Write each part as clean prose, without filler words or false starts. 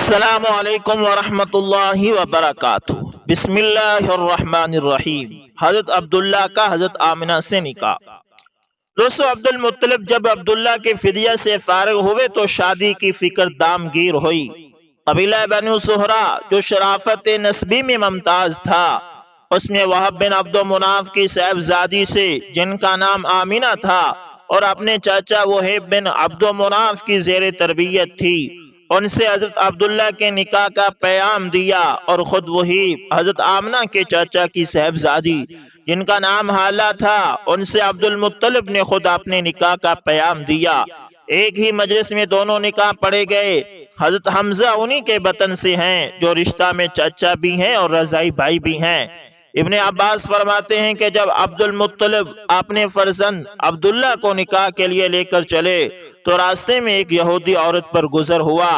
السلام علیکم ورحمۃ اللہ وبرکاتہ۔ بسم اللہ الرحمن الرحیم۔ حضرت عبداللہ کا حضرت آمنہ سے نکاح۔ دوستو، عبد المطلب جب عبداللہ کے فدیہ سے فارغ ہوئے تو شادی کی فکر دامگیر ہوئی۔ قبیلہ بنو زہرہ جو شرافت نسبی میں ممتاز تھا، اس میں وہب بن عبد مناف کی صاحبزادی سے جن کا نام آمنہ تھا اور اپنے چاچا وہب بن عبد مناف کی زیر تربیت تھی، ان سے حضرت عبداللہ کے نکاح کا پیام دیا، اور خود وہی حضرت آمنہ کے چاچا کی صاحبزادی جن کا نام حالہ تھا، ان سے عبد المطلب نے خود اپنے نکاح کا پیام دیا۔ ایک ہی مجلس میں دونوں نکاح پڑھے گئے۔ حضرت حمزہ انہی کے بطن سے ہیں جو رشتہ میں چاچا بھی ہیں اور رضاعی بھائی بھی ہیں۔ ابن عباس فرماتے ہیں کہ جب عبد المطلب اپنے فرزند عبداللہ کو نکاح کے لیے لے کر چلے تو راستے میں ایک یہودی عورت پر گزر ہوا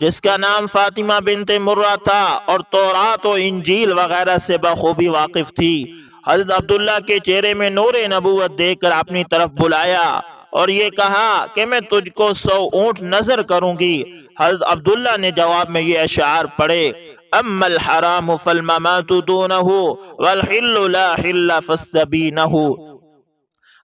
جس کا نام فاطمہ بنت مرہ تھا اور تورات و انجیل وغیرہ سے بخوبی واقف تھی۔ حضرت عبداللہ کے چہرے میں نور نبوت دیکھ کر اپنی طرف بلایا اور یہ کہا کہ میں تجھ کو 100 اونٹ نظر کروں گی۔ حضرت عبداللہ نے جواب میں یہ اشعار پڑھے: اما الحرام فالممات دونہ والحل لا حل فاستبینہ۔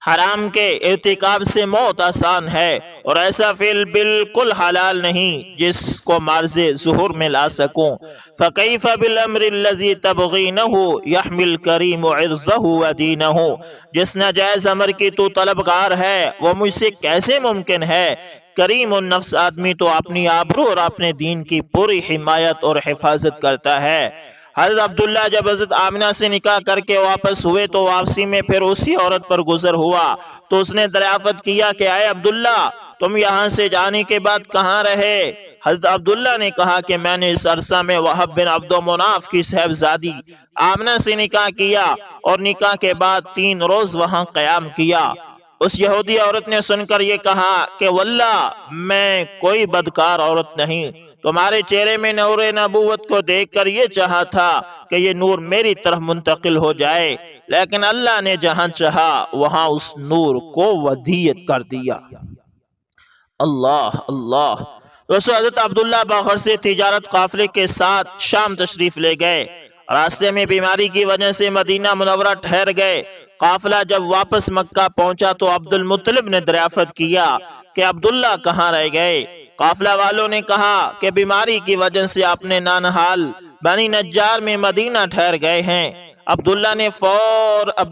حرام کے ارتکاب سے موت آسان ہے اور ایسا فعل بالکل حلال نہیں جس کو مرض ظہور میں لا سکوں۔ فکیف بالامر الذی تبغینہ یحمل کریم عرضہ ودینہ۔ جس ناجائز امر کی تو طلبگار ہے وہ مجھ سے کیسے ممکن ہے؟ کریم النفس آدمی تو اپنی آبرو اور اپنے دین کی پوری حمایت اور حفاظت کرتا ہے۔ حضرت عبداللہ جب حضرت آمنہ سے نکاح کر کے واپس ہوئے تو واپسی میں پھر اسی عورت پر گزر ہوا تو اس نے دریافت کیا کہ اے عبداللہ، تم یہاں سے جانے کے بعد کہاں رہے؟ حضرت عبداللہ نے کہا کہ میں نے اس عرصہ میں وہب بن عبد مناف کی صاحبزادی آمنہ سے نکاح کیا اور نکاح کے بعد 3 روز وہاں قیام کیا۔ اس یہودی عورت نے سن کر یہ کہا کہ واللہ میں کوئی بدکار عورت نہیں، تمہارے چہرے میں نور نبوت کو دیکھ کر یہ چاہا تھا کہ یہ نور میری طرف منتقل ہو جائے، لیکن اللہ نے جہاں چاہا وہاں اس نور کو ودیعت کر دیا۔ اللہ اللہ۔ دوستو، حضرت عبداللہ باخر سے تجارت قافلے کے ساتھ شام تشریف لے گئے۔ راستے میں بیماری کی وجہ سے مدینہ منورہ ٹھہر گئے۔ قافلہ جب واپس مکہ پہنچا تو عبد المطلب نے دریافت کیا کہ عبداللہ کہاں رہ گئے؟ قافلہ والوں نے کہا کہ بیماری کی وجہ سے اپنے نانحال بنی نجار میں مدینہ ٹھہر گئے ہیں۔ عبد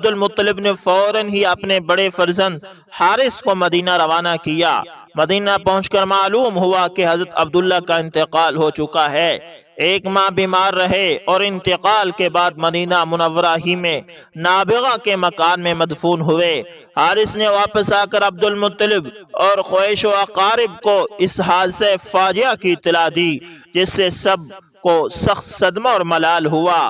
المطلب نے فوراً ہی اپنے بڑے فرزند حارث کو مدینہ روانہ کیا۔ مدینہ پہنچ کر معلوم ہوا کہ حضرت عبداللہ کا انتقال ہو چکا ہے۔ 1 ماہ بیمار رہے اور انتقال کے بعد مدینہ منورہ ہی میں نابغہ کے مکان میں مدفون ہوئے۔ حارث نے واپس آ کر عبد المطلب اور قریش و اقارب کو اس حادثہ فاجعہ کی اطلاع دی جس سے سب کو سخت صدمہ اور ملال ہوا۔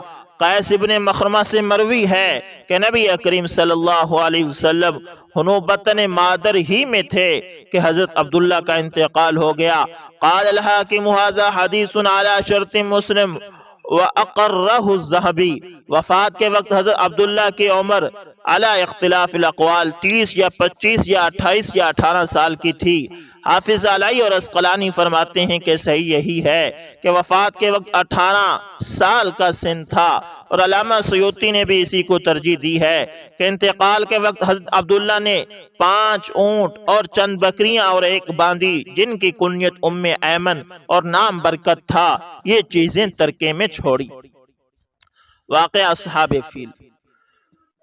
قیس ابن مخرمہ سے مروی ہے کہ نبی کریم صلی اللہ علیہ وسلم ہنو بطن مادر ہی میں تھے کہ حضرت عبداللہ کا انتقال ہو گیا۔ قال الحاکم ھذا حدیث علی شرط مسلم وَأَقَرَّهُ الذَّهَبِي۔ وفات کے وقت حضرت عبداللہ کی عمر علی اختلاف الاقوال 30 یا 25 یا 28 یا 18 سال کی تھی۔ حافظ علی اور عسقلانی فرماتے ہیں کہ صحیح یہی ہے کہ وفات کے وقت 18 سال کا سن تھا، اور علامہ سیوطی نے بھی اسی کو ترجیح دی ہے کہ انتقال کے وقت حضرت عبداللہ نے 5 اونٹ اور چند بکریاں اور 1 باندی جن کی کنیت ام ایمن اور نام برکت تھا، یہ چیزیں ترکے میں چھوڑی۔ واقعہ اصحاب فیل۔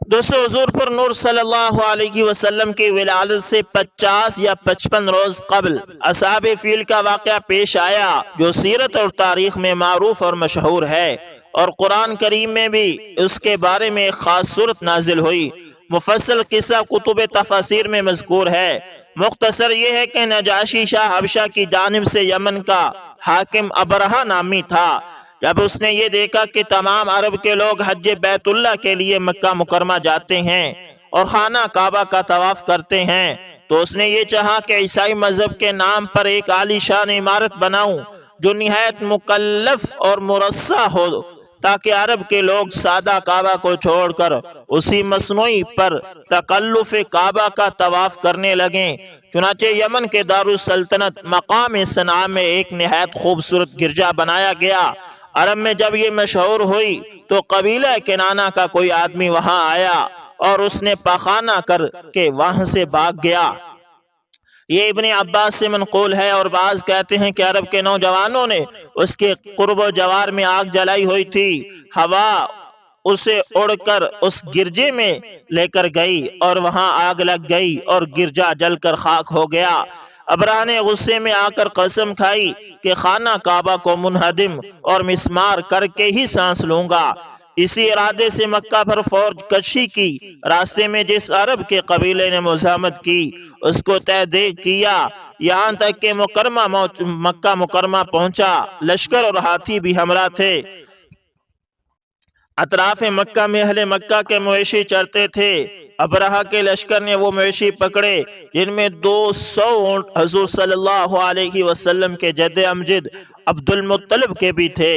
دوستو، حضور پر نور صلی اللہ علیہ وسلم کی ولادت سے 50 یا 55 روز قبل اصحاب فیل کا واقعہ پیش آیا جو سیرت اور تاریخ میں معروف اور مشہور ہے، اور قرآن کریم میں بھی اس کے بارے میں ایک خاص صورت نازل ہوئی۔ مفصل قصہ کتب تفاسیر میں مذکور ہے۔ مختصر یہ ہے کہ نجاشی شاہ حبشہ کی جانب سے یمن کا حاکم ابرہہ نامی تھا۔ جب اس نے یہ دیکھا کہ تمام عرب کے لوگ حج بیت اللہ کے لیے مکہ مکرمہ جاتے ہیں اور خانہ کعبہ کا طواف کرتے ہیں تو اس نے یہ چاہا کہ عیسائی مذہب کے نام پر ایک عالی شان عمارت بناؤں جو نہایت مکلف اور مرصع ہو تاکہ عرب کے لوگ سادہ کعبہ کو چھوڑ کر اسی مصنوعی پر تکلف کعبہ کا طواف کرنے لگیں۔ چنانچہ یمن کے دارالسلطنت مقام صنعاء میں ایک نہایت خوبصورت گرجا بنایا گیا۔ عرب میں جب یہ مشہور ہوئی تو قبیلہ کنانہ کا کوئی آدمی وہاں آیا اور اس نے پاخانہ کر کے وہاں سے بھاگ گیا۔ یہ ابن عباس سے منقول ہے، اور بعض کہتے ہیں کہ عرب کے نوجوانوں نے اس کے قرب و جوار میں آگ جلائی ہوئی تھی۔ ہوا اسے اڑ کر اس گرجے میں لے کر گئی اور وہاں آگ لگ گئی اور گرجا جل کر خاک ہو گیا۔ ابرہہ نے غصے میں آ کر قسم کھائی کہ خانہ کعبہ کو منہدم اور مسمار کر کے ہی سانس لوں گا۔ اسی ارادے سے مکہ پر فوج کشی کی۔ راستے میں جس عرب کے قبیلے نے مزاحمت کی اس کو تہ دیگ کیا، یہاں تک کہ مکہ مکرمہ پہنچا۔ لشکر اور ہاتھی بھی ہمراہ تھے۔ اطراف مکہ میں اہل مکہ کے مویشی چرتے تھے۔ ابرہہ کے لشکر نے وہ مویشی پکڑے جن میں 200 اونٹ حضور صلی اللہ علیہ وسلم کے جد امجد عبد المطلب کے بھی تھے۔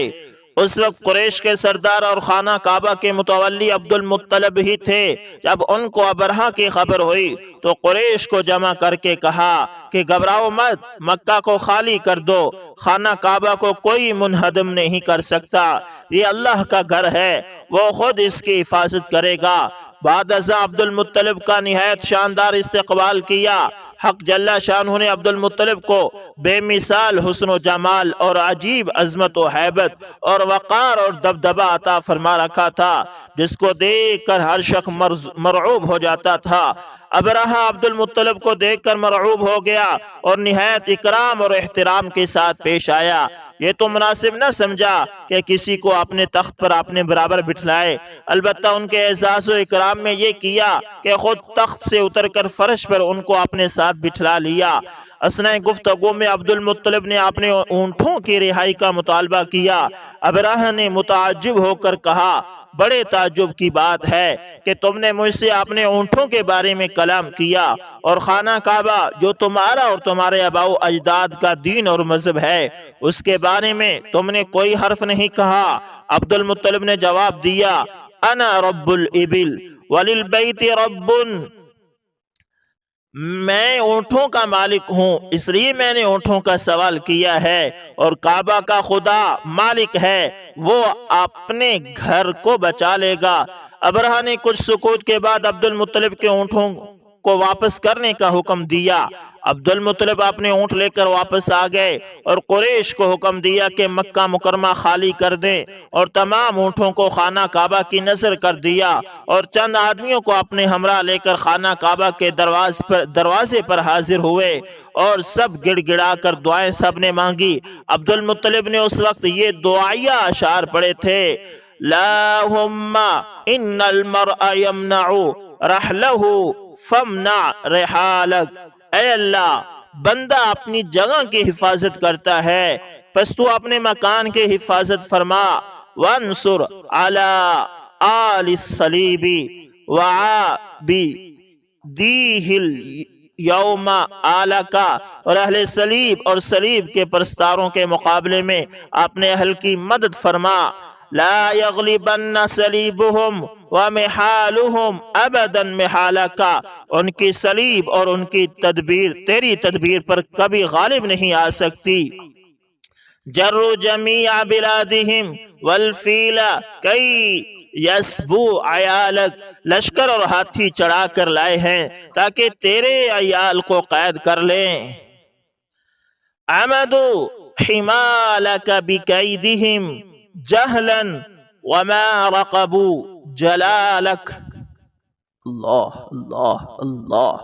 اس وقت قریش کے سردار اور خانہ کعبہ کے متولی عبد المطلب ہی تھے۔ جب ان کو ابرہہ کی خبر ہوئی تو قریش کو جمع کر کے کہا کہ گھبراؤ مت، مکہ کو خالی کر دو، خانہ کعبہ کو کوئی منہدم نہیں کر سکتا، یہ اللہ کا گھر ہے، وہ خود اس کی حفاظت کرے گا۔ بعد ازاں عبد المطلب کا نہایت شاندار استقبال کیا۔ حق جل شانہ نے عبد المطلب کو بے مثال حسن و جمال اور عجیب عظمت و ہیبت اور وقار اور دبدبہ عطا فرما رکھا تھا، جس کو دیکھ کر ہر شخص مرعوب ہو جاتا تھا۔ ابرہہ عبد المطلب کو دیکھ کر مرعوب ہو گیا اور نہایت اکرام اور احترام کے ساتھ پیش آیا۔ یہ تو مناسب نہ سمجھا کہ کسی کو اپنے تخت پر اپنے برابر بٹھلائے، البتہ ان کے اعزاز و اکرام میں یہ کیا کہ خود تخت سے اتر کر فرش پر ان کو اپنے ساتھ بٹھلا لیا۔ اثناء گفتگو میں عبد المطلب نے اپنے اونٹوں کی رہائی کا مطالبہ کیا۔ ابرہہ نے متعجب ہو کر کہا، بڑے تعجب کی بات ہے کہ تم نے مجھ سے اپنے اونٹوں کے بارے میں کلام کیا، اور خانہ کعبہ جو تمہارا اور تمہارے آباء و اجداد کا دین اور مذہب ہے اس کے بارے میں تم نے کوئی حرف نہیں کہا۔ عبد المطلب نے جواب دیا، انا رب الابل وللبیت رب، میں اونٹوں کا مالک ہوں، اس لیے میں نے اونٹوں کا سوال کیا ہے، اور کعبہ کا خدا مالک ہے، وہ اپنے گھر کو بچا لے گا۔ ابرہہ نے کچھ سکوت کے بعد عبد المطلب کے اونٹوں کو واپس کرنے کا حکم دیا۔ عبد المطلب اپنے اونٹ لے کر واپس آ گئے اور قریش کو حکم دیا کہ مکہ مکرمہ خالی کر دیں، اور تمام اونٹوں کو خانہ کعبہ کی نذر کر دیا، اور چند آدمیوں کو اپنے ہمراہ لے کر خانہ کعبہ کے دروازے پر حاضر ہوئے، اور سب گڑ گڑا کر دعائیں سب نے مانگی۔ عبد المطلب نے اس وقت یہ دعائیہ اشعار پڑھے تھے، اللہم ان المرء یمنع رحلہ فامنع رحالک، اے اللہ بندہ اپنی جگہ کی حفاظت کرتا ہے، پس تو اپنے مکان کی حفاظت فرما، وانصر علی آل الصلیب وعابدیہ یوم آلکا، اور اہل صلیب اور صلیب کے پرستاروں کے مقابلے میں اپنے اہل کی مدد فرما، لا یغلبن صلیبہم ومحالہم ابدا محالکا، ان کی صلیب اور ان کی تدبیر تیری تدبیر پر کبھی غالب نہیں آ سکتی، جروا جمیع بلادہم والفیل کی یسبو عیالک، لشکر اور ہاتھی چڑھا کر لائے ہیں تاکہ تیرے عیال کو قید کر لیں، عمدوا حمالک بکیدہم جہلا وما رقبوا جلالک، اللہ اللہ اللہ،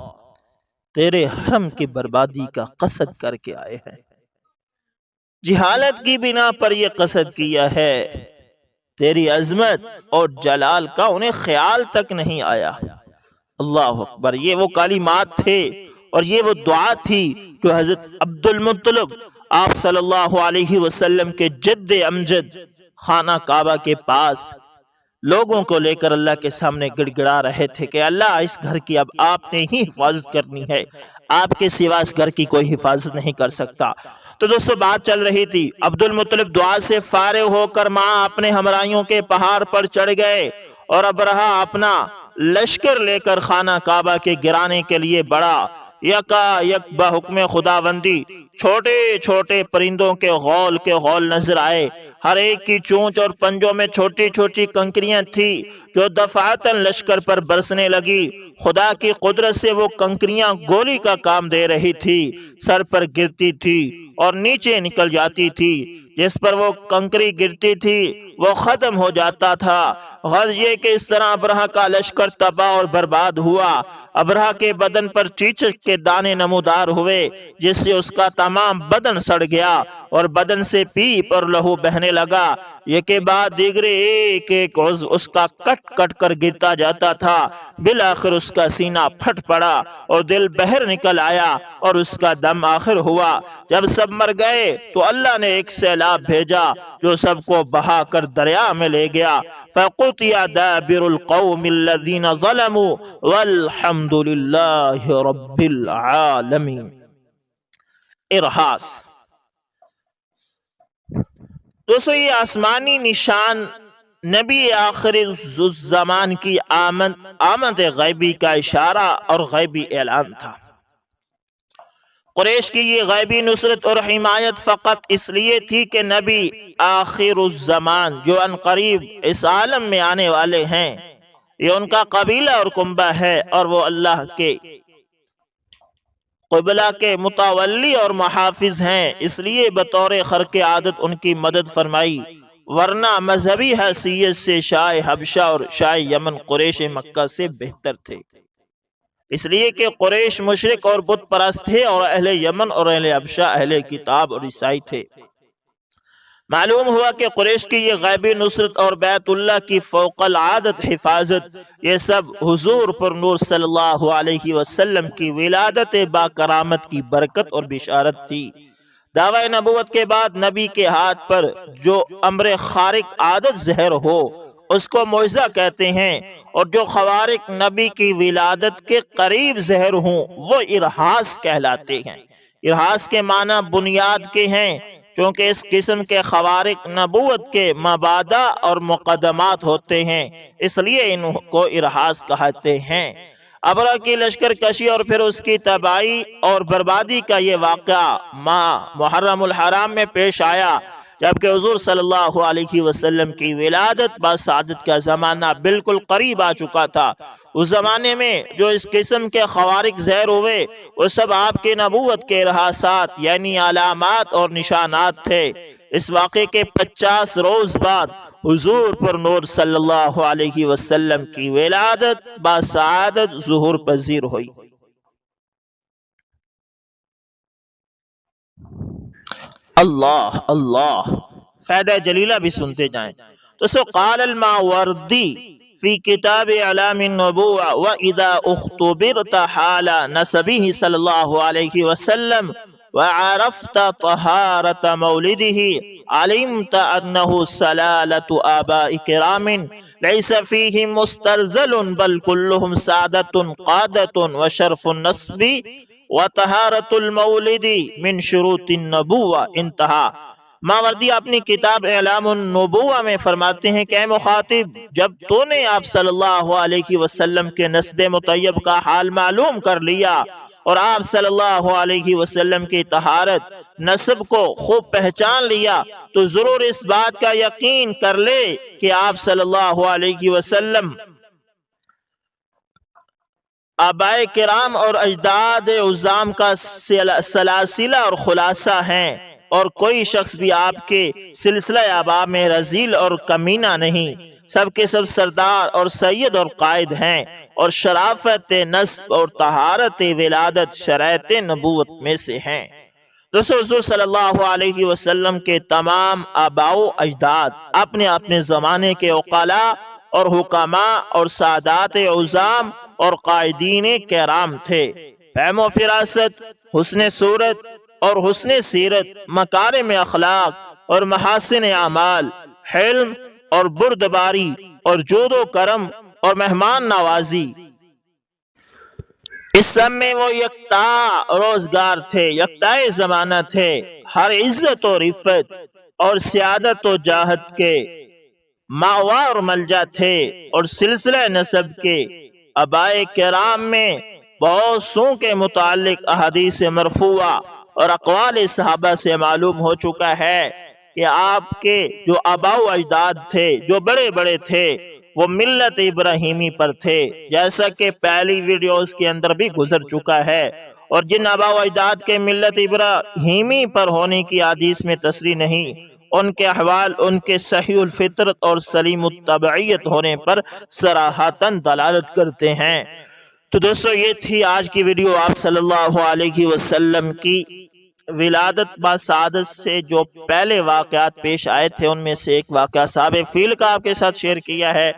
تیرے حرم کی بربادی کا قصد کر کے آئے ہیں، جہالت کی بنا پر یہ قصد کیا ہے، تیری عظمت اور جلال کا انہیں خیال تک نہیں آیا۔ اللہ اکبر، یہ وہ کلمات تھے اور یہ وہ دعا تھی جو حضرت عبد المطلب آپ صلی اللہ علیہ وسلم کے جد امجد خانہ کعبہ کے پاس لوگوں کو لے کر اللہ کے سامنے گڑ گڑا رہے تھے کہ اللہ اس گھر کی اب آپ نے ہی حفاظت کرنی ہے، آپ کے سوا اس گھر کی کوئی حفاظت نہیں کر سکتا۔ تو دوستو بات چل رہی تھی، عبد المطلب دعا سے فارغ ہو کر ماں اپنے ہمراہیوں کے پہاڑ پر چڑھ گئے اور ابرہہ اپنا لشکر لے کر خانہ کعبہ کے گرانے کے لیے بڑھا۔ یکا یک بحکم خداوندی چھوٹے چھوٹے پرندوں کے غول نظر آئے، ہر ایک کی چونچ اور پنجوں میں چھوٹی چھوٹی کنکریاں تھی جو دفعتاً لشکر پر برسنے لگی۔ خدا کی قدرت سے وہ کنکریاں گولی کا کام دے رہی تھی، سر پر گرتی تھی اور نیچے نکل جاتی تھی، جس پر وہ کنکری گرتی تھی وہ ختم ہو جاتا تھا۔ غرض یہ کہ اس طرح ابرہہ کا لشکر تباہ اور برباد ہوا۔ ابرہہ کے بدن پر چیچک کے دانے نمودار ہوئے، جس سے اس کا تمام بدن سڑ گیا اور بدن سے پیپ اور لہو بہنے لگا۔ یہ کے بعد دیگرے ایک ایک عضو اس کا کٹ کٹ کر گرتا جاتا تھا۔ بالآخر اس کا سینہ پھٹ پڑا اور دل بہر نکل آیا اور اس کا دم آخر ہوا۔ جب سب مر گئے تو اللہ نے ایک سیلاب بھیجا جو سب کو بہا کر دریا میں لے گیا۔ فَقُطِعَ دَابِرُ الْقَوْمِ الَّذِينَ ظَلَمُوا وَالْحَمْدُ لِلَّهِ رَبِّ الْعَالَمِينَ۔ ارہاس۔ دوستو یہ آسمانی نشان نبی آخر الزمان کی آمد غیبی کا اشارہ اور غیبی اعلان تھا۔ قریش کی یہ غیبی نصرت اور حمایت فقط اس لیے تھی کہ نبی آخر الزمان جو ان قریب اس عالم میں آنے والے ہیں، یہ ان کا قبیلہ اور کنبہ ہے اور وہ اللہ کے قبلہ کے متولی اور محافظ ہیں، اس لیے بطور خرق عادت ان کی مدد فرمائی، ورنہ مذہبی حیثیت سے شاہ حبشہ اور شاہ یمن قریش مکہ سے بہتر تھے، اس لیے کہ قریش مشرک اور بت پرست تھے اور اہل یمن اور اہل حبشہ اہل کتاب اور عیسائی تھے۔ معلوم ہوا کہ قریش کی یہ غیبی نصرت اور بیت اللہ کی فوق العادت حفاظت، یہ سب حضور پر نور صلی اللہ علیہ وسلم کی ولادت با کرامت کی برکت اور بشارت تھی۔ دعوی نبوت کے بعد نبی کے ہاتھ پر جو امر خارق عادت ظاہر ہو اس کو معجزہ کہتے ہیں، اور جو خوارق نبی کی ولادت کے قریب ظاہر ہوں وہ ارہاس کہلاتے ہیں۔ ارہاس کے معنی بنیاد کے ہیں، چونکہ اس قسم کے خوارق نبوت کے مبادئ اور مقدمات ہوتے ہیں، اس لیے ان کو ارہاس کہتے ہیں۔ ابرہہ کی لشکر کشی اور پھر اس کی تباہی اور بربادی کا یہ واقعہ ماہ محرم الحرام میں پیش آیا، جبکہ حضور صلی اللہ علیہ وسلم کی ولادت بسعادت کا زمانہ بالکل قریب آ چکا تھا۔ اس زمانے میں جو اس قسم کے خوارق ظاہر ہوئے وہ سب آپ کی نبوت کے ارہاسات یعنی علامات اور نشانات تھے۔ اس واقعے کے 50 روز بعد حضور پر نور صلی اللہ علیہ وسلم کی ولادت بسعادت ظہور پذیر ہوئی۔ اللہ اللہ، فائدہ جلیلہ بھی سنتے جائیں۔ تو سو قال الماوردی فی کتاب اعلام النبوہ وَإِذَا اُخْتُبِرْتَ حَالَ نَسَبِهِ صلی اللہ علیہ وسلم وَعَرَفْتَ طَهَارَةَ مَوْلِدِهِ عَلِمْتَ أَنَّهُ سَلَالَةُ آبَاءِ كِرَامٍ لَيْسَ فِيهِمْ مُسْتَرْزَلٌ بَلْ كُلُّهُمْ سَعَادَةٌ قَادَةٌ وَشَرْفُ النَّسْبِ وَطَهَارَةُ الْمَوْلِدِ مِنْ شُرُوطِ النَّبُوَّةِ۔ انتہا۔ ماوردی اپنی کتاب اعلام النبوہ میں فرماتے ہیں کہ اے مخاطب، جب تو نے آپ صلی اللہ علیہ وسلم کے نسب مطیب کا حال معلوم کر لیا اور آپ صلی اللہ علیہ وسلم کی طہارت نسب کو خوب پہچان لیا تو ضرور اس بات کا یقین کر لے کہ آپ صلی اللہ علیہ وسلم آبائے کرام اور اجداد عظام کا سلاسلہ اور خلاصہ ہیں، اور کوئی شخص بھی آپ کے سلسلہ آبا میں رذیل اور کمینہ نہیں، سب کے سب سردار اور سید اور قائد ہیں، اور شرافت نسب اور طہارت ولادت شرائط نبوت میں سے ہیں۔ حضور صلی اللہ علیہ وسلم کے تمام آباء و اجداد اپنے اپنے زمانے کے عقلاء اور حکماء اور سادات عظام اور قائدین کرام تھے۔ فہم و فراست، حسن صورت اور حسن سیرت، مکارم اخلاق اور محاسن اعمال، حلم اور بردباری اور جود و کرم اور مہمان نوازی، اس سب میں وہ یکتا روزگار تھے، یکتا زمانہ تھے، ہر عزت و رفت اور سیادت و جاہت کے ماوا اور ملجا تھے، اور سلسلہ نسب کے آبائے کرام میں بہت سو کے متعلق احادیث مرفوعہ اور اقوال صحابہ سے معلوم ہو چکا ہے کہ آپ کے جو آبا و اجداد تھے، جو بڑے بڑے تھے، وہ ملت ابراہیمی پر تھے، جیسا کہ پہلی ویڈیوز کے اندر بھی گزر چکا ہے۔ اور جن آبا و اجداد کے ملت ابراہیمی پر ہونے کی حدیث میں تصریح نہیں، ان کے احوال ان کے صحیح الفطرت اور سلیم الطبعیت ہونے پر صراحتاً دلالت کرتے ہیں۔ تو دوستو، یہ تھی آج کی ویڈیو۔ آپ صلی اللہ علیہ وسلم کی ولادت با سعادت سے جو پہلے واقعات پیش آئے تھے، ان میں سے ایک واقعہ صحابہ فیل کا آپ کے ساتھ شیئر کیا ہے،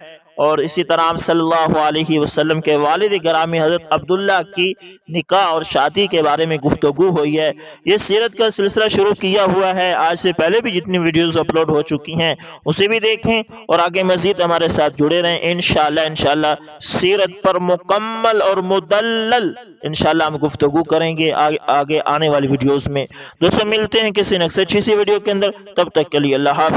اور اسی طرح ہم صلی اللہ علیہ وسلم کے والد گرامی حضرت عبداللہ کی نکاح اور شادی کے بارے میں گفتگو ہوئی ہے۔ یہ سیرت کا سلسلہ شروع کیا ہوا ہے، آج سے پہلے بھی جتنی ویڈیوز اپلوڈ ہو چکی ہیں اسے بھی دیکھیں، اور آگے مزید ہمارے ساتھ جڑے رہیں۔ انشاءاللہ سیرت پر مکمل اور مدلل انشاءاللہ ہم گفتگو کریں گے آگے آنے والی ویڈیوز میں۔ دوستو، ملتے ہیں کسی نیکسٹ اچھی سی ویڈیو کے اندر، تب تک کے لیے اللہ حافظ۔